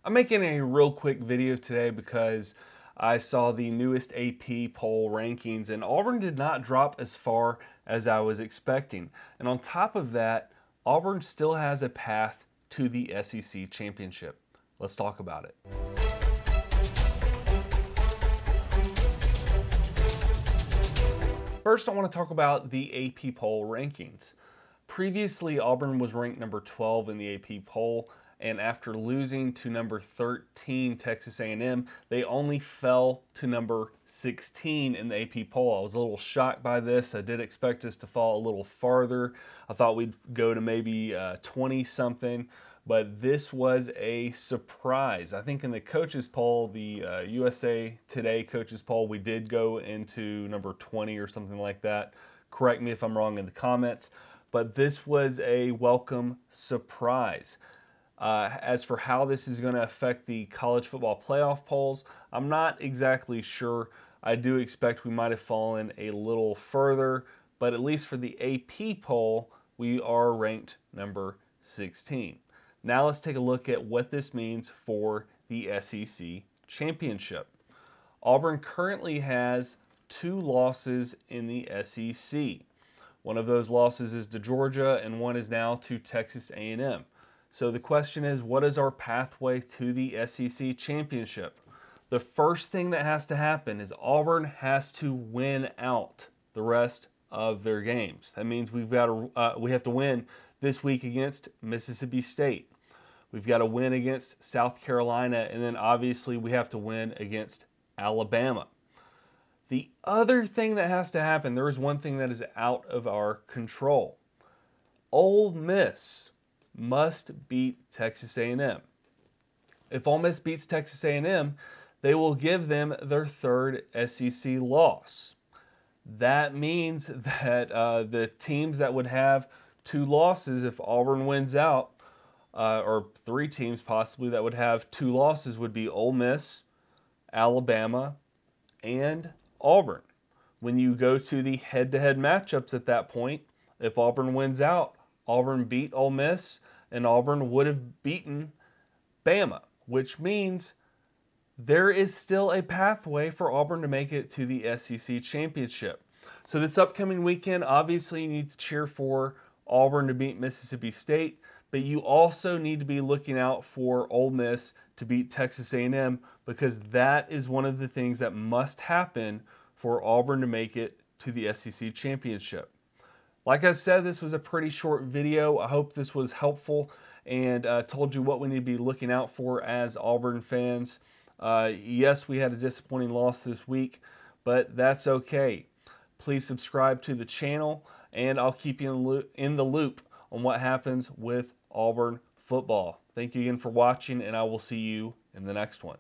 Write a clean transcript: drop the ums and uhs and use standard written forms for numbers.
I'm making a real quick video today because I saw the newest AP poll rankings and Auburn did not drop as far as I was expecting. And on top of that, Auburn still has a path to the SEC championship. Let's talk about it. First, I want to talk about the AP poll rankings. Previously, Auburn was ranked number 12 in the AP poll, and after losing to number 13, Texas A&M, they only fell to number 16 in the AP poll. I was a little shocked by this. I did expect us to fall a little farther. I thought we'd go to maybe 20-something, but this was a surprise. I think in the coaches poll, the USA Today coaches poll, we did go into number 20 or something like that. Correct me if I'm wrong in the comments, but this was a welcome surprise. As for how this is going to affect the college football playoff polls, I'm not exactly sure. I do expect we might have fallen a little further, but at least for the AP poll, we are ranked number 16. Now let's take a look at what this means for the SEC championship. Auburn currently has 2 losses in the SEC. One of those losses is to Georgia, and one is now to Texas A&M. So the question is, what is our pathway to the SEC championship? The first thing that has to happen is Auburn has to win out the rest of their games. That means we have to win this week against Mississippi State. We've got to win against South Carolina, and then obviously we have to win against Alabama. The other thing that has to happen, there is one thing that is out of our control. Ole Miss must beat Texas A&M. If Ole Miss beats Texas A&M, they will give them their 3rd SEC loss. That means that the teams that would have 2 losses, if Auburn wins out, or 3 teams possibly that would have 2 losses would be Ole Miss, Alabama, and Auburn. When you go to the head-to-head matchups at that point, if Auburn wins out, Auburn beat Ole Miss, and Auburn would have beaten Bama, which means there is still a pathway for Auburn to make it to the SEC championship. So this upcoming weekend, obviously you need to cheer for Auburn to beat Mississippi State, but you also need to be looking out for Ole Miss to beat Texas A&M, because that is one of the things that must happen for Auburn to make it to the SEC championship. Like I said, this was a pretty short video. I hope this was helpful and told you what we need to be looking out for as Auburn fans. Yes, we had a disappointing loss this week, but that's okay. Please subscribe to the channel, and I'll keep you in the loop on what happens with Auburn football. Thank you again for watching, and I will see you in the next one.